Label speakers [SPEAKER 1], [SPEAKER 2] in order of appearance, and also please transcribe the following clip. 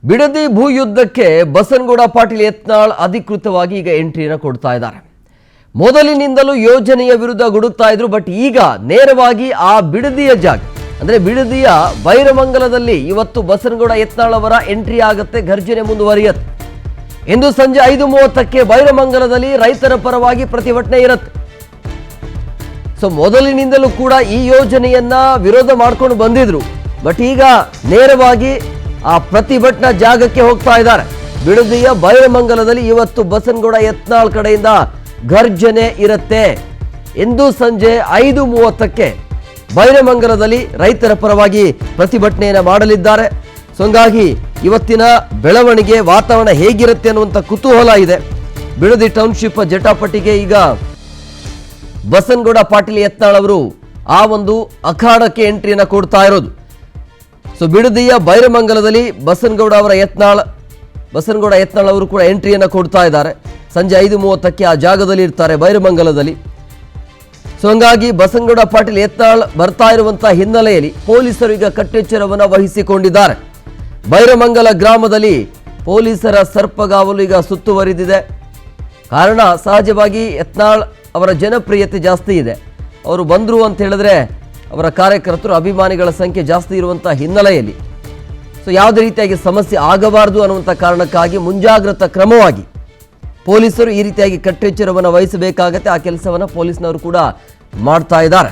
[SPEAKER 1] ಬಿಡದಿ ಭೂಯುದ್ಧಕ್ಕೆ ಬಸನಗೌಡ ಪಾಟೀಲ್ ಯತ್ನಾಳ್ ಅಧಿಕೃತವಾಗಿ ಈಗ ಎಂಟ್ರಿಯನ್ನು ಕೊಡ್ತಾ ಇದ್ದಾರೆ. ಮೊದಲಿನಿಂದಲೂ ಯೋಜನೆಯ ವಿರುದ್ಧ ಗುಡುಕ್ತಾ ಇದ್ರು. ಬಟ್ ಈಗ ನೇರವಾಗಿ ಆ ಬಿಡದಿಯ ಜಾಗ ಅಂದ್ರೆ ಬಿಡದಿಯ ಬೈರಮಂಗಲದಲ್ಲಿ ಇವತ್ತು ಬಸನಗೌಡ ಯತ್ನಾಳ್ ಅವರ ಎಂಟ್ರಿ ಆಗುತ್ತೆ. ಘರ್ಜನೆ ಮುಂದುವರಿಯುತ್ತೆ. ಇಂದು ಸಂಜೆ 5:30ಕ್ಕೆ ಬೈರಮಂಗಲದಲ್ಲಿ ರೈತರ ಪರವಾಗಿ ಪ್ರತಿಭಟನೆ ಇರುತ್ತೆ. ಸೊ ಮೊದಲಿನಿಂದಲೂ ಕೂಡ ಈ ಯೋಜನೆಯನ್ನ ವಿರೋಧ ಮಾಡ್ಕೊಂಡು ಬಂದಿದ್ರು. ಬಟ್ ಈಗ ನೇರವಾಗಿ ಆ ಪ್ರತಿಭಟನಾ ಜಾಗಕ್ಕೆ ಹೋಗ್ತಾ ಇದ್ದಾರೆ. ಬಿಡದಿಯ ಬೈರಮಂಗಲದಲ್ಲಿ ಇವತ್ತು ಬಸನಗೌಡ ಯತ್ನಾಳ್ ಕಡೆಯಿಂದ ಘರ್ಜನೆ ಇರುತ್ತೆ. ಇಂದು ಸಂಜೆ 5:30ಕ್ಕೆ ಬೈರಮಂಗಲದಲ್ಲಿ ರೈತರ ಪರವಾಗಿ ಪ್ರತಿಭಟನೆಯನ್ನು ಮಾಡಲಿದ್ದಾರೆ. ಸೊ ಹಂಗಾಗಿ ಇವತ್ತಿನ ಬೆಳವಣಿಗೆ ವಾತಾವರಣ ಹೇಗಿರುತ್ತೆ ಅನ್ನುವಂಥ ಕುತೂಹಲ ಇದೆ. ಬಿಡದಿ ಟೌನ್ಶಿಪ್ ಜಟಾಪಟಿಗೆ ಈಗ ಬಸನಗೌಡ ಪಾಟೀಲ್ ಯತ್ನಾಳ್ ಅವರು ಆ ಒಂದು ಅಖಾಡಕ್ಕೆ ಎಂಟ್ರಿಯನ್ನು ಕೊಡ್ತಾ ಇರೋದು. ಸೊ ಬಿಡದಿಯ ಬೈರಮಂಗಲದಲ್ಲಿ ಬಸನಗೌಡ ಯತ್ನಾಳ್ ಅವರು ಕೂಡ ಎಂಟ್ರಿಯನ್ನು ಕೊಡ್ತಾ ಇದ್ದಾರೆ. ಸಂಜೆ 5:30ಕ್ಕೆ ಆ ಜಾಗದಲ್ಲಿ ಇರ್ತಾರೆ ಬೈರಮಂಗಲದಲ್ಲಿ. ಸೊ ಹಂಗಾಗಿ ಬಸನಗೌಡ ಪಾಟೀಲ್ ಯತ್ನಾಳ್ ಬರ್ತಾ ಇರುವಂತಹ ಹಿನ್ನೆಲೆಯಲ್ಲಿ ಪೊಲೀಸರು ಈಗ ಕಟ್ಟೆಚ್ಚರವನ್ನು ವಹಿಸಿಕೊಂಡಿದ್ದಾರೆ. ಬೈರಮಂಗಲ ಗ್ರಾಮದಲ್ಲಿ ಪೊಲೀಸರ ಸರ್ಪಗಾವಲು ಈಗ ಸುತ್ತುವರಿದಿದೆ. ಕಾರಣ ಸಹಜವಾಗಿ ಯತ್ನಾಳ್ ಅವರ ಜನಪ್ರಿಯತೆ ಜಾಸ್ತಿ ಇದೆ. ಅವರು ಬಂದರು ಅಂತ ಹೇಳಿದ್ರೆ ಅವರ ಕಾರ್ಯಕರ್ತರು ಅಭಿಮಾನಿಗಳ ಸಂಖ್ಯೆ ಜಾಸ್ತಿ ಇರುವಂತಹ ಹಿನ್ನೆಲೆಯಲ್ಲಿ ಸೊ ಯಾವುದೇ ರೀತಿಯಾಗಿ ಸಮಸ್ಯೆ ಆಗಬಾರದು ಅನ್ನುವಂಥ ಕಾರಣಕ್ಕಾಗಿ ಮುಂಜಾಗ್ರತಾ ಕ್ರಮವಾಗಿ ಪೊಲೀಸರು ಈ ರೀತಿಯಾಗಿ ಕಟ್ಟೆಚ್ಚರವನ್ನು ವಹಿಸಬೇಕಾಗತ್ತೆ. ಆ ಕೆಲಸವನ್ನು ಪೊಲೀಸ್ನವರು ಕೂಡ ಮಾಡ್ತಾ ಇದ್ದಾರೆ.